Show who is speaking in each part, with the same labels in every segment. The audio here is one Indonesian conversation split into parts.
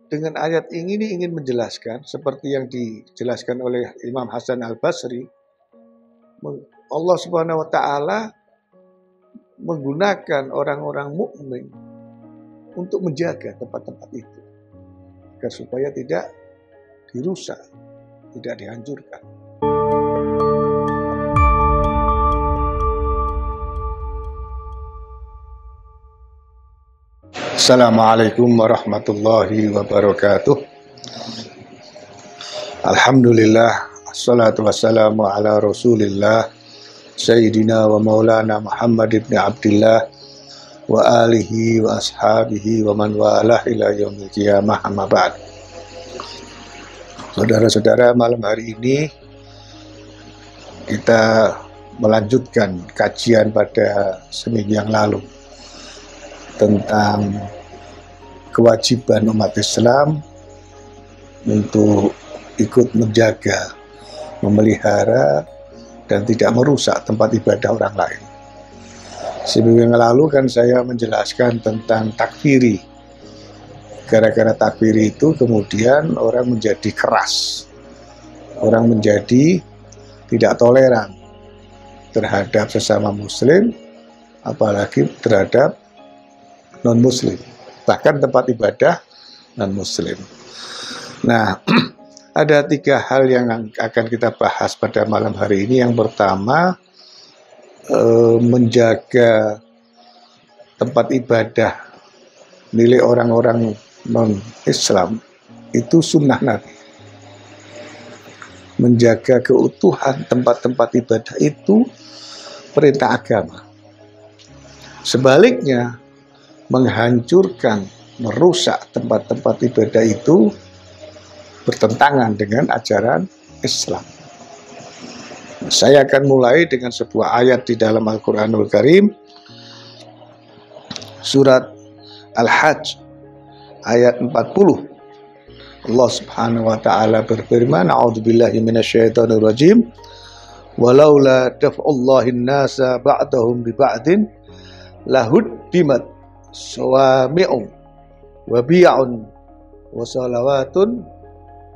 Speaker 1: dengan ayat ini ingin menjelaskan seperti yang dijelaskan oleh Imam Hasan Al-Basri, Allah Subhanahu wa taala menggunakan orang-orang mukmin untuk menjaga tempat-tempat itu agar supaya tidak dirusak, tidak dihancurkan. Assalamualaikum warahmatullahi wabarakatuh. Alhamdulillah, assalatu wassalamu ala rasulillah Sayyidina wa maulana Muhammad ibn Abdillah wa alihi wa ashabihi wa man walah ila yaumil qiyamah, amma ba'd. Saudara-saudara, malam hari ini kita melanjutkan kajian pada seminggu yang lalu tentang kewajiban umat Islam untuk ikut menjaga, memelihara, dan tidak merusak tempat ibadah orang lain. Seminggu yang lalu kan saya menjelaskan tentang takfiri. Gara-gara takfiri itu kemudian orang menjadi keras, orang menjadi tidak toleran terhadap sesama muslim, apalagi terhadap non-muslim, bahkan tempat ibadah non-muslim. Nah, ada 3 hal yang akan kita bahas pada malam hari ini. Yang pertama, menjaga tempat ibadah milik orang-orang non-Islam itu sunnah Nabi. Menjaga keutuhan tempat-tempat ibadah itu perintah agama. Sebaliknya, menghancurkan, merusak tempat-tempat ibadah itu bertentangan dengan ajaran Islam. Saya akan mulai dengan sebuah ayat di dalam Al-Quranul Karim, surat Al-Hajj ayat 40. Allah Subhanahu wa taala berfirman, a'udzubillahi minasyaitonir rajim, walaula daf'ullahin nasa ba'dahum bi ba'din lahuddimat sawami'u wa bi'un wa salawatun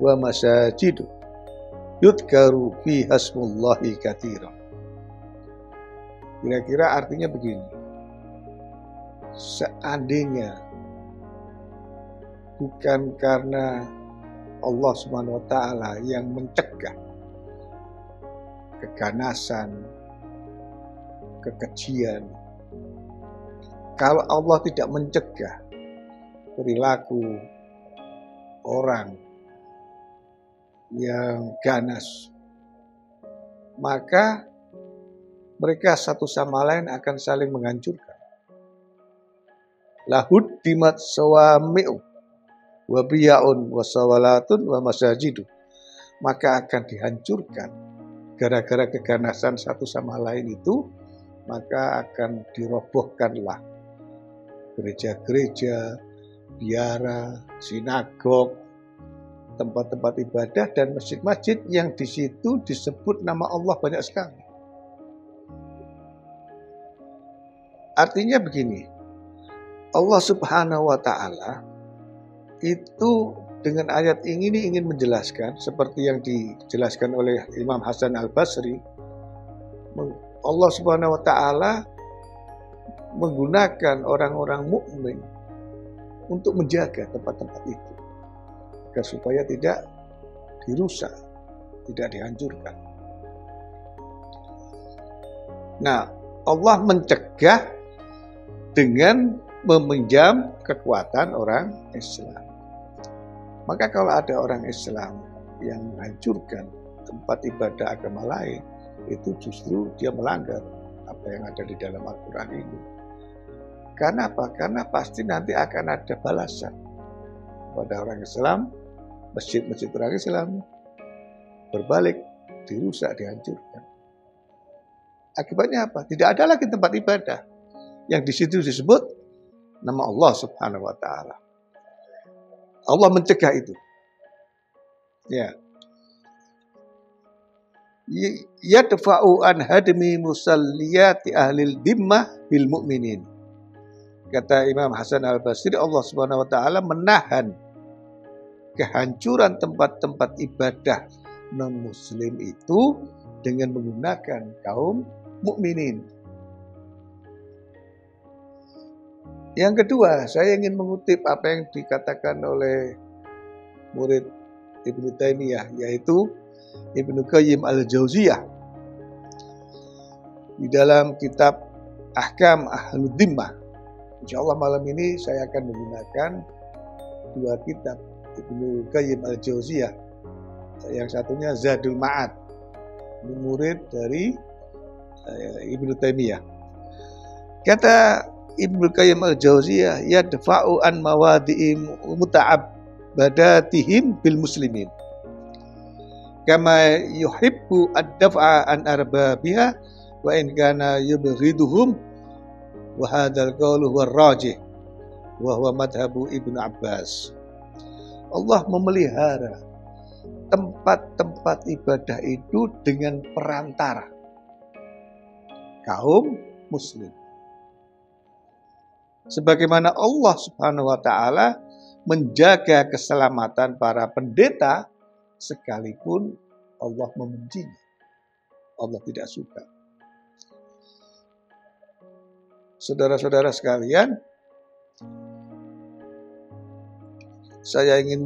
Speaker 1: wa masajidu yudkaru fi hasmullahi katsira. Kira-kira artinya begini: seandainya bukan karena Allah Subhanahu wa taala yang mencegah keganasan, kekejian, kalau Allah tidak mencegah perilaku orang yang ganas, maka mereka satu sama lain akan saling menghancurkan. Lahuddimat sawami'u wa biya'un wa sawalatun wa masajidu, maka akan dihancurkan gara-gara keganasan satu sama lain itu, maka akan dirobohkanlah gereja-gereja, biara, sinagog, tempat-tempat ibadah dan masjid-masjid yang di situ disebut nama Allah banyak sekali. Artinya begini, Allah Subhanahu wa taala itu dengan ayat ini ingin menjelaskan seperti yang dijelaskan oleh Imam Hasan Al-Basri, Allah Subhanahu wa taala menggunakan orang-orang mukmin untuk menjaga tempat-tempat itu agar supaya tidak dirusak, tidak dihancurkan. Nah, Allah mencegah dengan meminjam kekuatan orang Islam. Maka kalau ada orang Islam yang menghancurkan tempat ibadah agama lain, itu justru dia melanggar apa yang ada di dalam Al-Quran ini. Karena apa? Karena pasti nanti akan ada balasan pada orang Islam. Masjid-masjid orang Islam berbalik, dirusak, dihancurkan. Akibatnya apa? Tidak ada lagi tempat ibadah yang di situ disebut nama Allah Subhanahu wa taala. Allah mencegah itu. Ya. Yadfa'u an hadmi musalliyati ahlil dhimmah bil mu'minin. Kata Imam Hasan Al-Basri, Allah Subhanahu wa taala menahan kehancuran tempat-tempat ibadah non-muslim itu dengan menggunakan kaum mukminin. Yang kedua, saya ingin mengutip apa yang dikatakan oleh murid Ibnu Taimiyah, yaitu Ibnu Qayyim al-Jauziyah di dalam kitab Ahkam Ahlud Dhimmah. Insyaallah malam ini saya akan menggunakan dua kitab Ibnu Qayyim al-Jauziyah. Yang satunya Zadul Ma'ad, ini murid dari Ibnu Taimiyah. Kata Ibnu Qayyim al-Jauziyah, yadfa'u an mawadi'i muta'abbadatihim bil muslimin kama yuhibbu ad-daf'a an arbabiha wa in kana yubghiduhum wa hadzal qawlu huwa rajih wa huwa madhabu Ibnu Abbas. Allah memelihara tempat-tempat ibadah itu dengan perantara kaum muslim. Sebagaimana Allah Subhanahu wa taala menjaga keselamatan para pendeta sekalipun Allah membencinya. Allah tidak suka. Saudara-saudara sekalian, saya ingin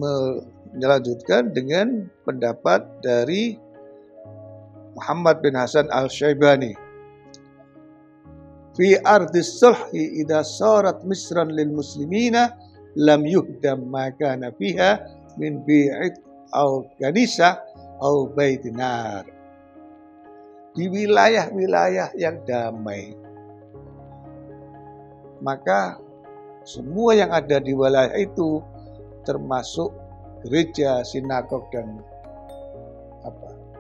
Speaker 1: melanjutkan dengan pendapat dari Muhammad bin Hasan al-Syaibani. Fi ardis sulhi idza sarat misran lil muslimina lam yuhdam ma kana fiha min bi'id aw kanisa aw baitinar. Di wilayah-wilayah yang damai, maka semua yang ada di wilayah itu termasuk gereja, sinagog dan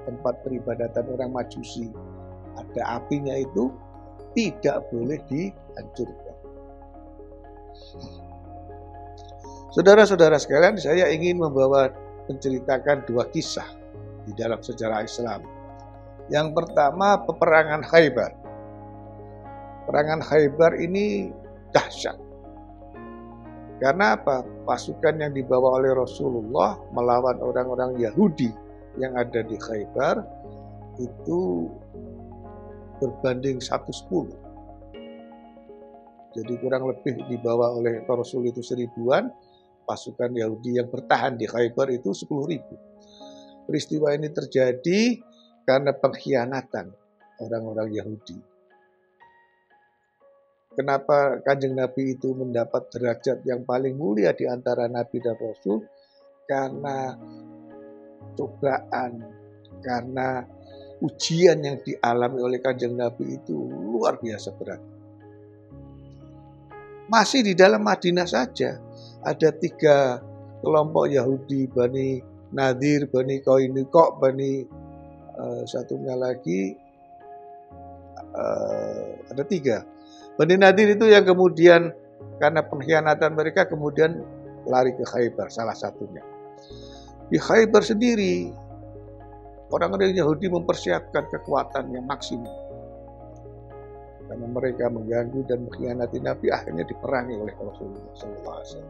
Speaker 1: tempat peribadatan orang Majusi, ada apinya itu tidak boleh dihancurkan. Saudara-saudara sekalian, saya ingin menceritakan dua kisah di dalam sejarah Islam. Yang pertama, peperangan Khaybar. Peperangan Khaybar ini dahsyat. Karena apa? Pasukan yang dibawa oleh Rasulullah melawan orang-orang Yahudi yang ada di Khaybar itu berbanding 110. Jadi kurang lebih dibawa oleh Rasul itu 1000-an, pasukan Yahudi yang bertahan di Khaybar itu 10.000. Peristiwa ini terjadi karena pengkhianatan orang-orang Yahudi. Kenapa Kanjeng Nabi itu mendapat derajat yang paling mulia di antara Nabi dan Rasul? Karena cobaan, karena ujian yang dialami oleh Kanjeng Nabi itu luar biasa berat. Masih di dalam Madinah saja ada 3 kelompok Yahudi, Bani Nadir, Bani Qainuqa, satunya lagi ada 3. Bani Nadir itu yang kemudian karena pengkhianatan mereka kemudian lari ke Khaybar, salah satunya. Di Khaybar sendiri orang-orang Yahudi mempersiapkan kekuatan yang maksimum. Karena mereka mengganggu dan mengkhianati Nabi, akhirnya diperangi oleh Rasulullah SAW.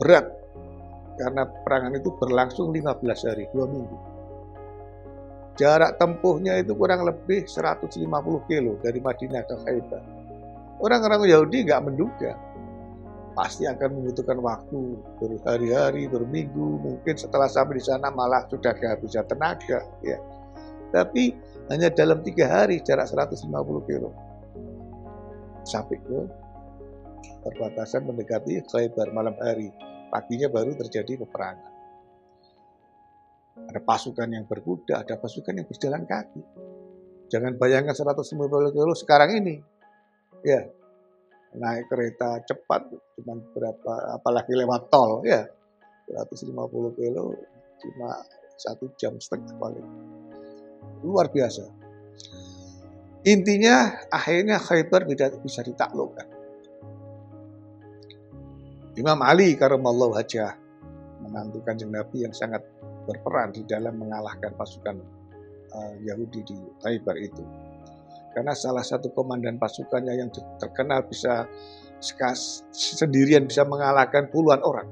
Speaker 1: Berat, karena perangan itu berlangsung 15 hari, 2 minggu. Jarak tempuhnya itu kurang lebih 150 kilo dari Madinah ke Khaybar. Orang-orang Yahudi nggak menduga pasti akan membutuhkan waktu berhari-hari, berminggu, mungkin setelah sampai di sana malah sudah kehabisan tenaga, ya. Tapi hanya dalam 3 hari jarak 150 kilo sampai ke perbatasan mendekati Khaybar malam hari, paginya baru terjadi peperangan. Ada pasukan yang berkuda, ada pasukan yang berjalan kaki. Jangan bayangkan 150 kilo sekarang ini, ya. Naik kereta cepat cuma berapa, apalagi lewat tol, ya 150 kilo cuma 1,5 jam paling. Luar biasa. Intinya akhirnya Khaybar bisa ditaklukkan. Imam Ali karramallahu wajhah, menantu Kanjeng Nabi yang sangat berperan di dalam mengalahkan pasukan Yahudi di Khaybar itu. Karena salah satu komandan pasukannya yang terkenal bisa sendirian bisa mengalahkan puluhan orang.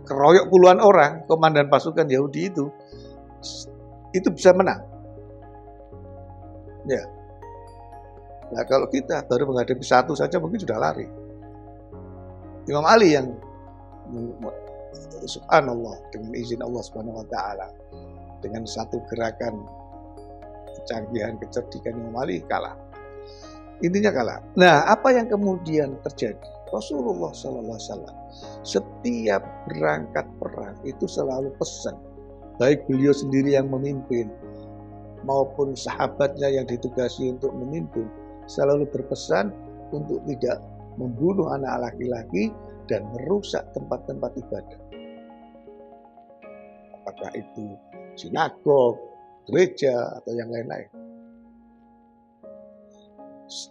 Speaker 1: keroyok puluhan orang, komandan pasukan Yahudi itu bisa menang. Ya. Nah kalau kita baru menghadapi satu saja mungkin sudah lari. Imam Ali yang subhanallah dengan izin Allah Subhanahu wa taala dengan satu gerakan kecanggihan kecerdikan Imam Ali kalah. Intinya kalah. Nah, apa yang kemudian terjadi? Rasulullah SAW setiap berangkat perang itu selalu pesan, baik beliau sendiri yang memimpin maupun sahabatnya yang ditugasi untuk memimpin, selalu berpesan untuk tidak membunuh anak laki-laki dan merusak tempat-tempat ibadah. Apakah itu sinagog, gereja, atau yang lain-lain.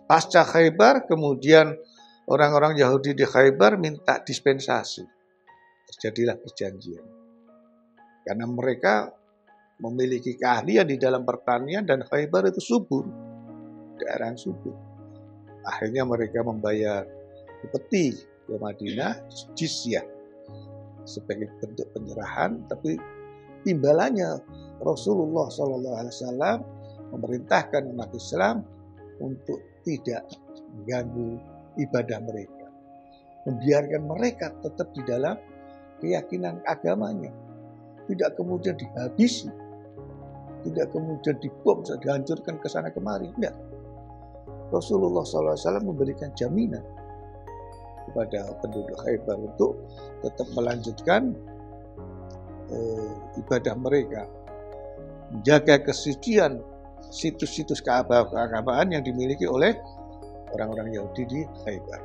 Speaker 1: Pasca Khaybar, kemudian orang-orang Yahudi di Khaybar minta dispensasi. Terjadilah perjanjian. Karena mereka memiliki keahlian di dalam pertanian dan Khaybar itu subur. Daerah yang subur. Akhirnya mereka membayar upeti ke Madinah, jizyah. Sebagai bentuk penyerahan, tapi imbalannya Rasulullah SAW memerintahkan umat Islam untuk tidak mengganggu ibadah mereka. Membiarkan mereka tetap di dalam keyakinan agamanya. Tidak kemudian dihabisi. Tidak kemudian dibom, dihancurkan ke sana kemari. Tidak. Rasulullah SAW memberikan jaminan kepada penduduk Khaybar untuk tetap melanjutkan ibadah mereka. Menjaga kesucian situs-situs keagamaan yang dimiliki oleh orang-orang Yahudi di Khaybar.